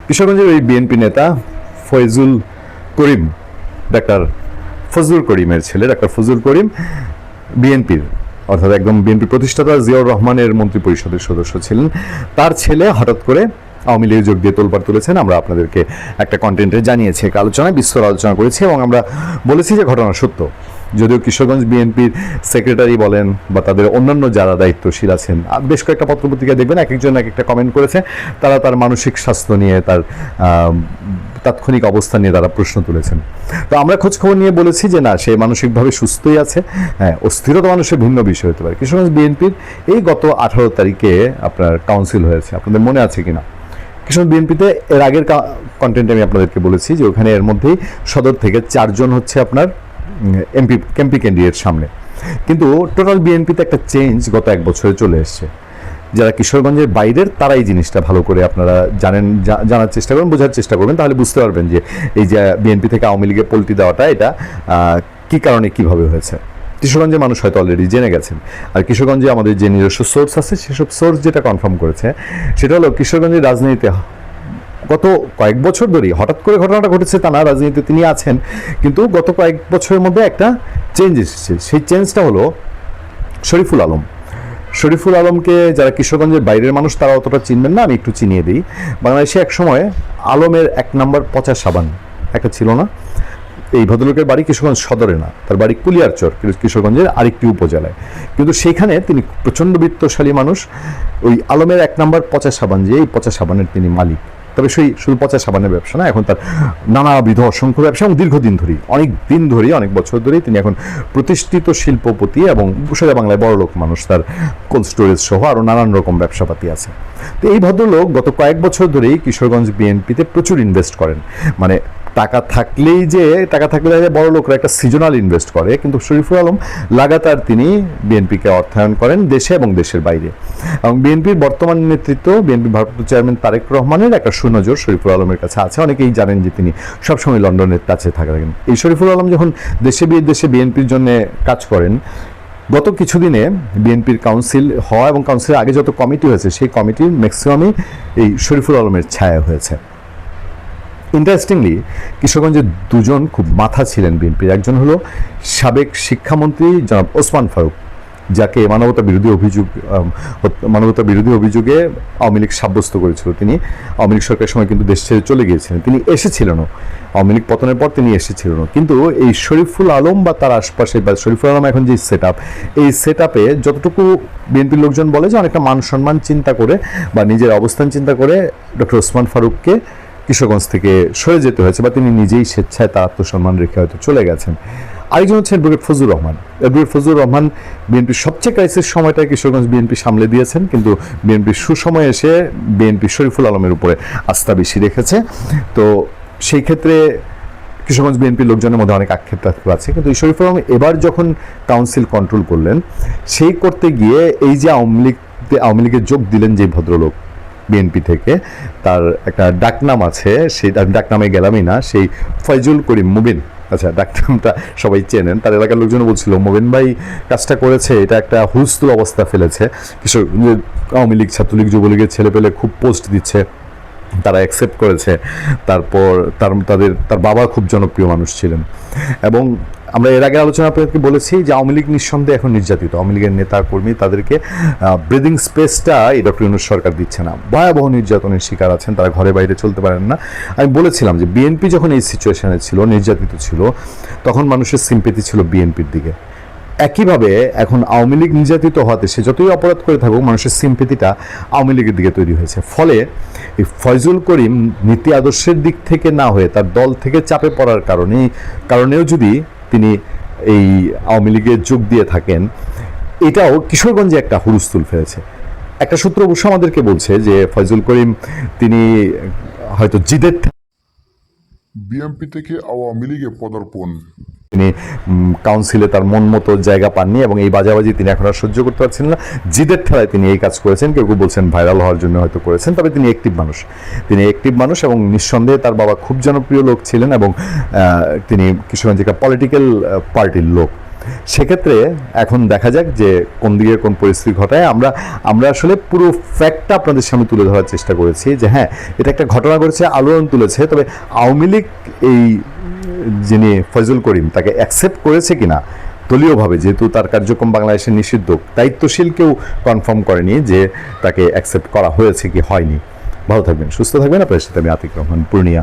কিশোরগঞ্জের ওই বিএনপি নেতা ফয়জুল করিম, ডাক্তার ফজলুল করিমের ছেলে ডাক্তার ফজলুল করিম বিএনপির অর্থাৎ একদম বিএনপি প্রতিষ্ঠাতা জিয়াউর রহমানের মন্ত্রী পরিষদের সদস্য ছিলেন। তার ছেলে হঠাৎ করে আওয়ামী লীগে যোগ দিয়ে তোলপাড় তুলেছেন। আমরা আপনাদেরকে একটা কন্টেন্টে জানিয়েছি, এক আলোচনায় বিস্তর আলোচনা করেছি এবং আমরা বলেছি যে ঘটনা সত্য। যদিও কিশোরগঞ্জ বিএনপির সেক্রেটারি বলেন বা তাদের অন্যান্য যারা দায়িত্বশীল আছেন, বেশ কয়েকটা পত্রপত্রিকায় দেখবেন এক একজন এক একটা কমেন্ট করেছে, তারা তার মানসিক স্বাস্থ্য নিয়ে, তার তাৎক্ষণিক অবস্থা নিয়ে তারা প্রশ্ন তুলেছেন। তো আমরা খোঁজখবর নিয়ে বলেছি যে না, সে মানসিকভাবে সুস্থই আছে। হ্যাঁ, অস্থিরতা মানুষের ভিন্ন বিষয় হতে পারে। কিশোরগঞ্জ বিএনপির এই গত 18 তারিখে আপনার কাউন্সিল হয়েছে, আপনাদের মনে আছে কিনা? কিশোরগঞ্জ বিএনপিতে এর আগের কন্টেন্টে আমি আপনাদেরকে বলেছি যে ওখানে এর মধ্যেই সদর থেকে 4 জন হচ্ছে আপনার এমপি ক্যান্ডিডেট সামনে। কিন্তু টোটাল বিএনপিতে একটা চেঞ্জ গত 1 বছরে চলে এসছে। যারা কিশোরগঞ্জের বাইরের তারা এই জিনিসটা ভালো করে আপনারা জানার চেষ্টা করবেন, বোঝার চেষ্টা করবেন, তাহলে বুঝতে পারবেন যে এই যে বিএনপি থেকে আওয়ামী লীগে পল্টি দেওয়াটা এটা কী কারণে কীভাবে হয়েছে। কিশোরগঞ্জের মানুষ হয়তো অলরেডি জেনে গেছেন। আর কিশোরগঞ্জে আমাদের যে নিজস্ব সোর্স আছে, সেসব সোর্স যেটা কনফার্ম করেছে সেটা হলো কিশোরগঞ্জের রাজনীতিতে গত কয়েক বছর ধরেই, হঠাৎ করে ঘটনাটা ঘটেছে তা না, রাজনীতিতে তিনি আছেন, কিন্তু গত কয়েক বছরের মধ্যে একটা চেঞ্জ এসেছে। সেই চেঞ্জটা হলো শরীফুল আলম। শরীফুল আলমকে যারা কিশোরগঞ্জের বাইরের মানুষ তারা অতটা চিনবেন না, আমি একটু চিনিয়ে দিই। বাংলাদেশে এক সময় আলমের 1 নম্বর পচা সাবান একটা ছিল না? এই ভদ্রলোকের বাড়ি কিশোরগঞ্জ সদরে না, তার বাড়ি কুলিয়ারচর, কিশোরগঞ্জের আরেকটি উপজেলায়। কিন্তু সেইখানে তিনি প্রচণ্ড বিত্তশালী মানুষ। ওই আলমের 1 নম্বর পচা সাবান, যে এই পচা সাবানের তিনি মালিক। তবে সেই শুধু পচা সাবানের ব্যবসা না, এখন তার নানাবিধ অসংখ্য ব্যবসা, এবং দীর্ঘদিন ধরেই, অনেক বছর ধরেই তিনি এখন প্রতিষ্ঠিত শিল্পপতি এবং সোজা বাংলায় বড়লোক মানুষ। তার কোল্ড স্টোরেজ সহ আরও নানান রকম ব্যবসাপাতি আছে। তো এই ভদ্রলোক গত কয়েক বছর ধরেই কিশোরগঞ্জ বিএনপিতে প্রচুর ইনভেস্ট করেন। মানে টাকা থাকলে বড় লোকরা একটা সিজনাল ইনভেস্ট করে, কিন্তু শরীফুল আলম লাগাতার তিনি বিএনপিকে অর্থায়ন করেন দেশে এবং দেশের বাইরে। এবং বিএনপির বর্তমান নেতৃত্ব, বিএনপির ভারপ্রাপ্ত চেয়ারম্যান তারেক রহমানের একটা সুনজর শরীফুল আলমের কাছে আছে। অনেকেই জানেন যে তিনি সবসময় লন্ডনের টাচে থাকেন। এই শরীফুল আলম যখন দেশে বিদেশে বিএনপির জন্য কাজ করেন, গত কিছুদিনে বিএনপির কাউন্সিল হওয়া এবং কাউন্সিলের আগে যত কমিটি হয়েছে, সেই কমিটির ম্যাক্সিমামই এই শরীফুল আলমের ছায়া হয়েছে। ইন্টারেস্টিংলি, কিশোরগঞ্জে 2 জন খুব মাথা ছিলেন বিএনপির। একজন হলো সাবেক শিক্ষামন্ত্রী জনাব ওসমান ফারুক, যাকে মানবতা বিরোধী অভিযোগে আওয়ামী লীগ সাব্যস্ত করেছিল। তিনি আওয়ামী লীগ সরকারের সময় কিন্তু দেশ ছেড়ে চলে গিয়েছিলেন, তিনি এসেছিলেনও, আওয়ামী লীগ পতনের পর তিনি এসেছিলেন। কিন্তু এই শরীফুল আলম বা তার আশপাশে, বা শরীফুল আলম এখন যে এই সেট আপে যতটুকু বিএনপির লোকজন বলে যে অনেকটা মান সম্মান চিন্তা করে বা নিজের অবস্থান চিন্তা করে ডক্টর ওসমান ফারুককে কিশোরগঞ্জ থেকে সরে যেতে হয়েছে, বা তিনি নিজেই স্বেচ্ছায় তার আত্মসম্মান রেখে হয়তো চলে গেছেন। আরেকজন হচ্ছেন অ্যাডভোকেট ফজলুর রহমান। অ্যাডভোকেট ফজলুর রহমান বিএনপির সবচেয়ে ক্রাইসিস সময়টায় কিশোরগঞ্জ বিএনপি সামলে দিয়েছেন, কিন্তু বিএনপির সুসময়ে এসে বিএনপি শরীফুল আলমের উপরে আস্থা বেশি রেখেছে। তো সেই ক্ষেত্রে কিশোরগঞ্জ বিএনপির লোকজনের মধ্যে অনেক আক্ষেপ আছে। কিন্তু শরীফুল আলম এবার যখন কাউন্সিল কন্ট্রোল করলেন, সেই করতে গিয়ে এই যে আওয়ামী লীগে যোগ দিলেন যে ভদ্রলোক বিএনপি থেকে, তার একটা ডাকনাম আছে, সেই ডাকনামে গেলামই না, সেই ফয়জুল করিম মুবিন। আচ্ছা, ডাকনামটা সবাই চেনেন, তার এলাকার লোকজন বলছিল মুবিন ভাই কাজটা করেছে, এটা একটা হুলস্থুল অবস্থা ফেলেছে। কিশোর আওয়ামী লীগ, ছাত্রলীগ, যুবলীগের ছেলেপেলে খুব পোস্ট দিচ্ছে, তারা অ্যাকসেপ্ট করেছে। তারপর তার বাবা খুব জনপ্রিয় মানুষ ছিলেন। এবং আমরা এর আগে আলোচনা আপনাদেরকে বলেছি যে আওয়ামী লীগ নিঃসন্দেহে এখন নির্যাতিত। আওয়ামী লীগের নেতা কর্মী, তাদেরকে ব্রিদিং স্পেসটা এই ডক্টর ইউনূস সরকার দিচ্ছে না। ভয়াবহ নির্যাতনের শিকার আছেন, তারা ঘরে বাইরে চলতে পারেন না। আমি বলেছিলাম যে বিএনপি যখন এই সিচুয়েশনে ছিল, নির্যাতিত ছিল, তখন মানুষের সিম্পেথি ছিল বিএনপির দিকে। একইভাবে এখন আওয়ামী লীগ নির্যাতিত হওয়াতে সে যতই অপরাধ করে থাকুক, মানুষের সিম্পেথিটা আওয়ামী লীগের দিকে তৈরি হয়েছে। ফলে এই ফয়জুল করিম নীতি আদর্শের দিক থেকে না হয়ে তার দল থেকে চাপে পড়ার কারণেও যদি তিনি এই আওয়ামী লীগে যোগ দিয়ে থাকেন, এটাও কিশোরগঞ্জে একটা হুলস্থুল ফেলেছে। একটা সূত্র অবশ্য আমাদেরকে বলছে যে ফয়জুল করিম তিনি হয়তো জিদের বিএনপি থেকে আওয়ামী লীগে পদার্পণ, তিনি কাউন্সিলে তার মন মতো জায়গা পাননি এবং এই বাজাবাজি তিনি এখন আর সহ্য করতে পারছেন না। জিদের ঠেলায় তিনি এই কাজ করেছেন। কেউ কেউ বলছেন ভাইরাল হওয়ার জন্য হয়তো করেছেন, তবে তিনি অ্যাক্টিভ মানুষ এবং নিঃসন্দেহে তার বাবা খুব জনপ্রিয় লোক ছিলেন এবং তিনি কিশোরগঞ্জে একটা পলিটিক্যাল পার্টির লোক। সেক্ষেত্রে এখন দেখা যাক যে কোন দিকে কোন পরিস্থিতি ঘটায়। আমরা আসলে পুরো ফ্যাক্টটা আপনাদের সামনে তুলে ধরার চেষ্টা করেছি যে হ্যাঁ, এটা একটা ঘটনা ঘটেছে, আলোড়ন তুলেছে, তবে আওয়ামী লীগ এই যিনি ফয়জুল করিম তাকে অ্যাকসেপ্ট করেছে কিনা দলীয়ভাবে, যেহেতু তার কার্যক্রম বাংলাদেশে নিষিদ্ধ, দায়িত্বশীল কেউ কনফার্ম করেনি যে তাকে অ্যাকসেপ্ট করা হয়েছে কি হয়নি। ভালো থাকবেন, সুস্থ থাকবেন। আপনার সাথে আমি আতিক রহমান, পূর্ণিয়া।